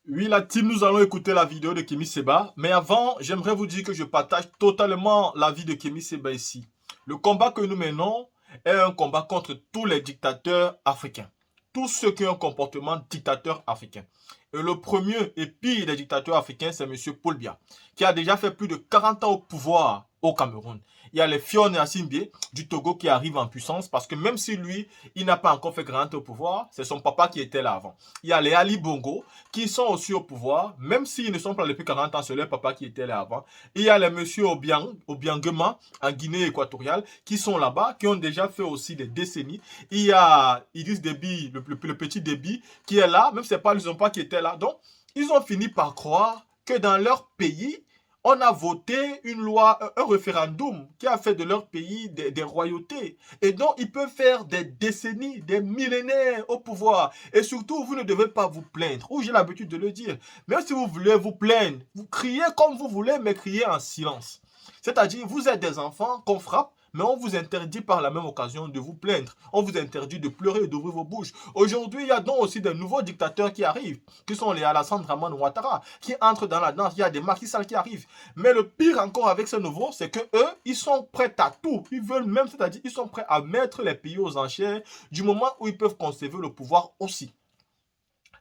Oui, la team, nous allons écouter la vidéo de Kémy Séba. Mais avant, j'aimerais vous dire que je partage totalement l'avis de Kémy Séba ici. Le combat que nous menons est un combat contre tous les dictateurs africains. Tous ceux qui ont un comportement dictateur africain. Et le premier et pire des dictateurs africains, c'est M. Paul Biya, qui a déjà fait plus de 40 ans au pouvoir au Cameroun. Il y a les Fione Asimbe du Togo qui arrivent en puissance parce que même si lui, il n'a pas encore fait grand au pouvoir, c'est son papa qui était là avant. Il y a les Ali Bongo qui sont aussi au pouvoir, même s'ils ne sont pas depuis 40 ans, c'est leur papa qui était là avant. Et il y a les messieurs Obiangema en Guinée équatoriale qui sont là-bas, qui ont déjà fait aussi des décennies. Il y a Idriss Déby, le petit Déby, qui est là, même si ce n'est pas son papa qui était là. Donc, ils ont fini par croire que dans leur pays, on a voté une loi, un référendum qui a fait de leur pays des royautés. Et donc, ils peuvent faire des décennies, des millénaires au pouvoir. Et surtout, vous ne devez pas vous plaindre. Ou j'ai l'habitude de le dire. Même si vous voulez vous plaindre, vous criez comme vous voulez, mais criez en silence. C'est-à-dire, vous êtes des enfants qu'on frappe, mais on vous interdit par la même occasion de vous plaindre. On vous interdit de pleurer et d'ouvrir vos bouches. Aujourd'hui, il y a donc aussi de nouveaux dictateurs qui arrivent, qui sont les Alassane Draman Ouattara, qui entrent dans la danse. Il y a des Macky Sall qui arrivent. Mais le pire encore avec ces nouveaux, c'est que eux, ils sont prêts à tout. Ils veulent même, c'est-à-dire, ils sont prêts à mettre les pays aux enchères du moment où ils peuvent conserver le pouvoir aussi.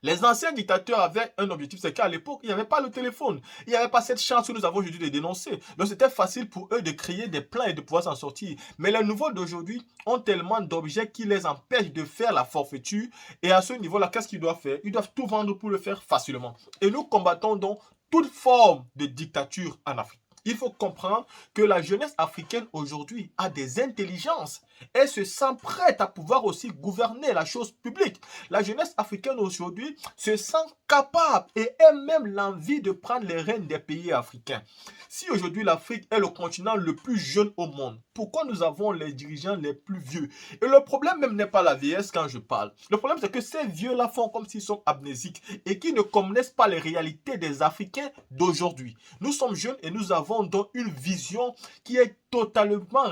Les anciens dictateurs avaient un objectif, c'est qu'à l'époque, il n'y avait pas le téléphone. Il n'y avait pas cette chance que nous avons aujourd'hui de dénoncer. Donc c'était facile pour eux de créer des plans et de pouvoir s'en sortir. Mais les nouveaux d'aujourd'hui ont tellement d'objets qui les empêchent de faire la forfaiture. Et à ce niveau-là, qu'est-ce qu'ils doivent faire? Ils doivent tout vendre pour le faire facilement. Et nous combattons donc toute forme de dictature en Afrique. Il faut comprendre que la jeunesse africaine aujourd'hui a des intelligences et se sent prête à pouvoir aussi gouverner la chose publique. La jeunesse africaine aujourd'hui se sent capable et a même l'envie de prendre les rênes des pays africains. Si aujourd'hui l'Afrique est le continent le plus jeune au monde, pourquoi nous avons les dirigeants les plus vieux? Et le problème même n'est pas la vieillesse quand je parle. Le problème c'est que ces vieux-là font comme s'ils sont amnésiques et qui ne connaissent pas les réalités des Africains d'aujourd'hui. Nous sommes jeunes et nous avons donc une vision qui est totalement,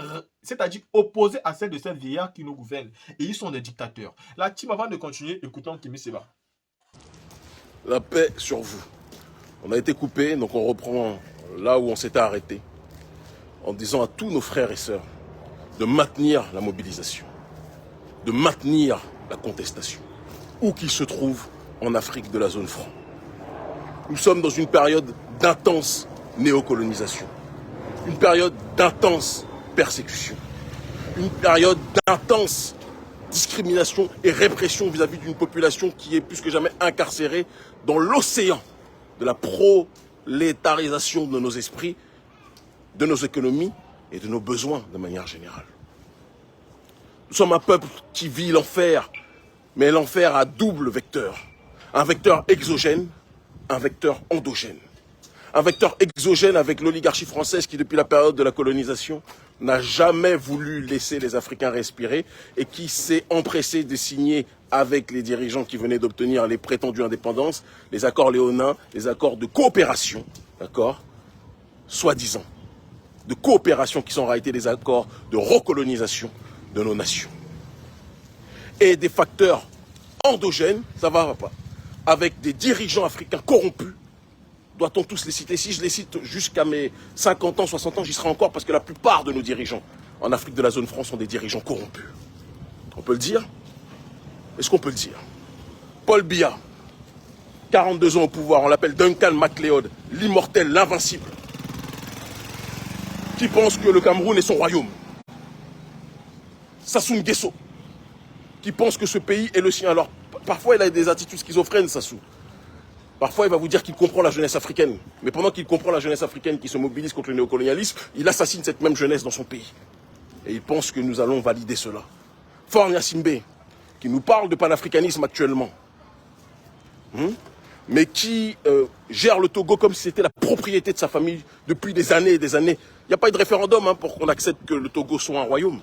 c'est-à-dire opposée à celle de ces vieillards qui nous gouvernent. Et ils sont des dictateurs. La team, avant de continuer, écoutons Kémy Séba. La paix sur vous. On a été coupé, donc on reprend là où on s'était arrêté, en disant à tous nos frères et sœurs de maintenir la mobilisation, de maintenir la contestation, où qu'ils se trouvent en Afrique de la zone franc. Nous sommes dans une période d'intense néocolonisation, une période d'intense persécution, une période d'intense discrimination et répression vis-à-vis d'une population qui est plus que jamais incarcérée dans l'océan de la prolétarisation de nos esprits, de nos économies et de nos besoins de manière générale. Nous sommes un peuple qui vit l'enfer, mais l'enfer a double vecteur. Un vecteur exogène, un vecteur endogène. Un vecteur exogène avec l'oligarchie française qui, depuis la période de la colonisation, n'a jamais voulu laisser les Africains respirer et qui s'est empressé de signer avec les dirigeants qui venaient d'obtenir les prétendues indépendances, les accords léonins, les accords de coopération, d'accord, soi-disant, de coopération qui sont en réalité des accords de recolonisation de nos nations. Et des facteurs endogènes, ça va pas, avec des dirigeants africains corrompus. Doit-on tous les citer? Si je les cite jusqu'à mes 50 ans, 60 ans, j'y serai encore parce que la plupart de nos dirigeants en Afrique de la zone franc sont des dirigeants corrompus. On peut le dire? Est-ce qu'on peut le dire? Paul Biya, 42 ans au pouvoir, on l'appelle Duncan MacLeod, l'immortel, l'invincible, qui pense que le Cameroun est son royaume. Sassou Nguesso, qui pense que ce pays est le sien. Alors, parfois, il a des attitudes schizophrènes, Sassou. Parfois, il va vous dire qu'il comprend la jeunesse africaine. Mais pendant qu'il comprend la jeunesse africaine qui se mobilise contre le néocolonialisme, il assassine cette même jeunesse dans son pays. Et il pense que nous allons valider cela. Faure Gnassingbé, qui nous parle de panafricanisme actuellement, mais qui gère le Togo comme si c'était la propriété de sa famille depuis des années et des années. Il n'y a pas eu de référendum pour qu'on accepte que le Togo soit un royaume.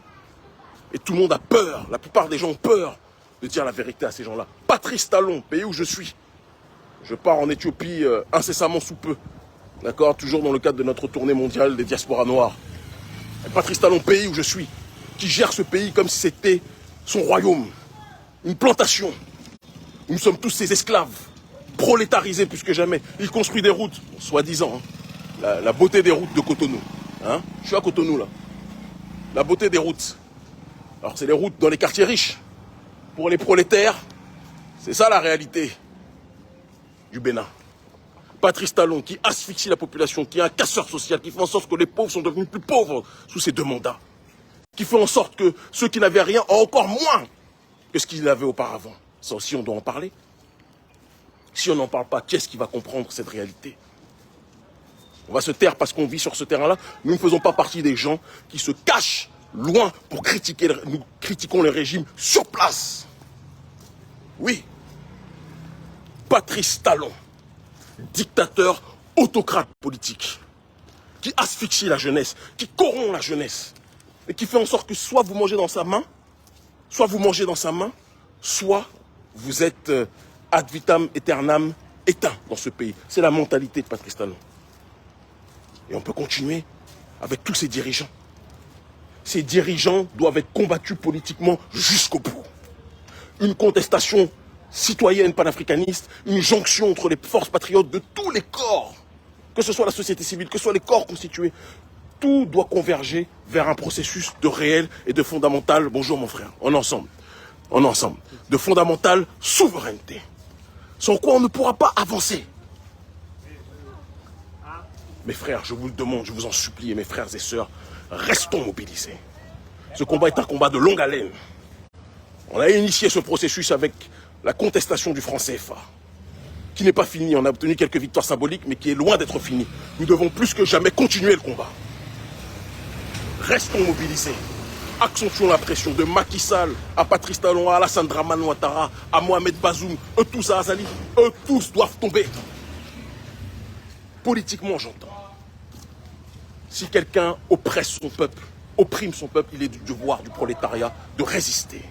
Et tout le monde a peur, la plupart des gens ont peur de dire la vérité à ces gens-là. Patrice Talon, pays où je suis. Je pars en Éthiopie incessamment sous peu, d'accord, toujours dans le cadre de notre tournée mondiale des diasporas noires. Et Patrice Talon, pays où je suis, qui gère ce pays comme si c'était son royaume, une plantation, où nous sommes tous ses esclaves. prolétarisé plus que jamais. Il construit des routes, soi-disant, hein. La beauté des routes de Cotonou. Hein. Je suis à Cotonou, là. La beauté des routes. Alors, c'est les routes dans les quartiers riches. Pour les prolétaires, c'est ça la réalité du Bénin. Patrice Talon, qui asphyxie la population, qui est un casseur social, qui fait en sorte que les pauvres sont devenus plus pauvres sous ses deux mandats. Qui fait en sorte que ceux qui n'avaient rien ont encore moins que ce qu'ils avaient auparavant. Ça aussi, on doit en parler. Si on n'en parle pas, qui est-ce qui va comprendre cette réalité? On va se taire parce qu'on vit sur ce terrain-là. Nous ne faisons pas partie des gens qui se cachent loin pour critiquer. Nous critiquons le régime sur place. Oui. Patrice Talon, dictateur, autocrate politique, qui asphyxie la jeunesse, qui corrompt la jeunesse, et qui fait en sorte que soit vous mangez dans sa main, soit vous mangez dans sa main, soit vous êtes ad vitam aeternam éteint dans ce pays. C'est la mentalité de Patrice Talon. Et on peut continuer avec tous ces dirigeants. Ces dirigeants doivent être combattus politiquement jusqu'au bout. Une contestation citoyenne panafricaniste, une jonction entre les forces patriotes de tous les corps, que ce soit la société civile, que ce soit les corps constitués, tout doit converger vers un processus de réel et de fondamental, bonjour mon frère, en ensemble, de fondamentale souveraineté, sans quoi on ne pourra pas avancer. Mes frères, je vous le demande, je vous en supplie, mes frères et sœurs, restons mobilisés. Ce combat est un combat de longue haleine. On a initié ce processus avec la contestation du franc CFA, qui n'est pas fini. On a obtenu quelques victoires symboliques, mais qui est loin d'être fini. Nous devons plus que jamais continuer le combat. Restons mobilisés. Accentuons la pression de Macky Sall à Patrice Talon, à Alassane Dramane Ouattara, à Mohamed Bazoum, eux tous à Azali. Eux tous doivent tomber. Politiquement, j'entends. Si quelqu'un oppresse son peuple, opprime son peuple, il est du devoir du prolétariat de résister.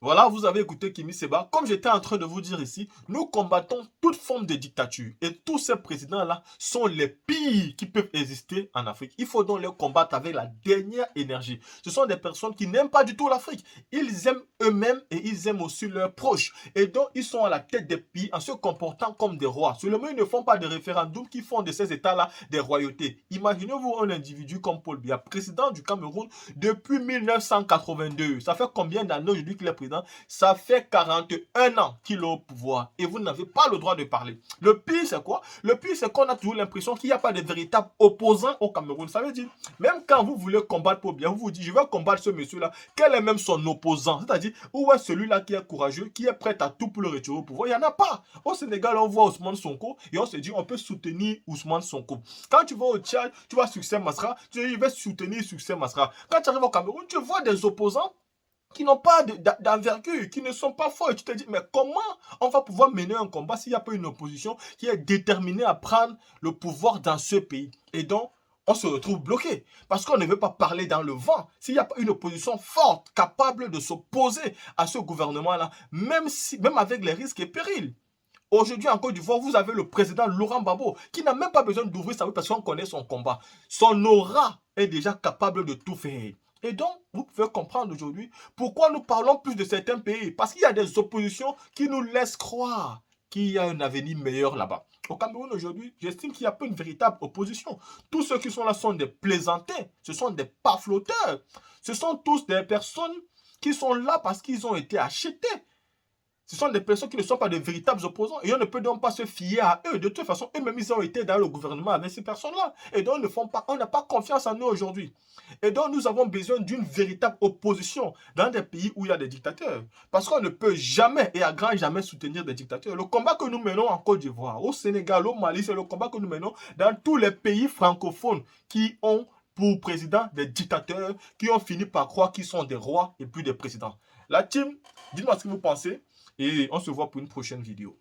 Voilà, vous avez écouté Kémy Séba. Comme j'étais en train de vous dire ici, nous combattons toute forme de dictature. Et tous ces présidents-là sont les pires qui peuvent exister en Afrique. Il faut donc les combattre avec la dernière énergie. Ce sont des personnes qui n'aiment pas du tout l'Afrique. Ils aiment eux-mêmes et ils aiment aussi leurs proches. Et donc, ils sont à la tête des pays en se comportant comme des rois. Seulement, ils ne font pas de référendum qui font de ces États-là des royautés. Imaginez-vous un individu comme Paul Biya, président du Cameroun depuis 1982. Ça fait combien d'années aujourd'hui qu'il est président? Ça fait 41 ans qu'il est au pouvoir et vous n'avez pas le droit de parler. Le pire, c'est quoi? Le pire, c'est qu'on a toujours l'impression qu'il n'y a pas de véritable opposant au Cameroun. Ça veut dire, même quand vous voulez combattre pour bien, vous vous dites, je vais combattre ce monsieur-là, quel est même son opposant? C'est-à-dire, où est celui-là qui est courageux, qui est prêt à tout pour le retirer au pouvoir? Il n'y en a pas. Au Sénégal, on voit Ousmane Sonko et on se dit, on peut soutenir Ousmane Sonko. Quand tu vas au Tchad, tu vois Succès Masra, tu dis, il va soutenir Succès Masra. Quand tu arrives au Cameroun, tu vois des opposants qui n'ont pas d'envergure, qui ne sont pas forts. Et tu te dis, mais comment on va pouvoir mener un combat s'il n'y a pas une opposition qui est déterminée à prendre le pouvoir dans ce pays? Et donc, on se retrouve bloqué parce qu'on ne veut pas parler dans le vent. S'il n'y a pas une opposition forte, capable de s'opposer à ce gouvernement-là, même avec les risques et périls. Aujourd'hui, en Côte d'Ivoire, vous avez le président Laurent Gbagbo qui n'a même pas besoin d'ouvrir sa bouche parce qu'on connaît son combat. Son aura est déjà capable de tout faire. Et donc, vous pouvez comprendre aujourd'hui pourquoi nous parlons plus de certains pays. Parce qu'il y a des oppositions qui nous laissent croire qu'il y a un avenir meilleur là-bas. Au Cameroun aujourd'hui, j'estime qu'il n'y a pas une véritable opposition. Tous ceux qui sont là sont des plaisantins, ce sont des pafloteurs. Ce sont tous des personnes qui sont là parce qu'ils ont été achetés. Ce sont des personnes qui ne sont pas de véritables opposants et on ne peut donc pas se fier à eux. De toute façon, eux-mêmes, ils ont été dans le gouvernement avec ces personnes-là. Et donc, on n'a pas confiance en nous aujourd'hui. Et donc, nous avons besoin d'une véritable opposition dans des pays où il y a des dictateurs. Parce qu'on ne peut jamais et à grand jamais soutenir des dictateurs. Le combat que nous menons en Côte d'Ivoire, au Sénégal, au Mali, c'est le combat que nous menons dans tous les pays francophones qui ont pour président des dictateurs qui ont fini par croire qu'ils sont des rois et plus des présidents. La team, dites-moi ce que vous pensez. Et on se voit pour une prochaine vidéo.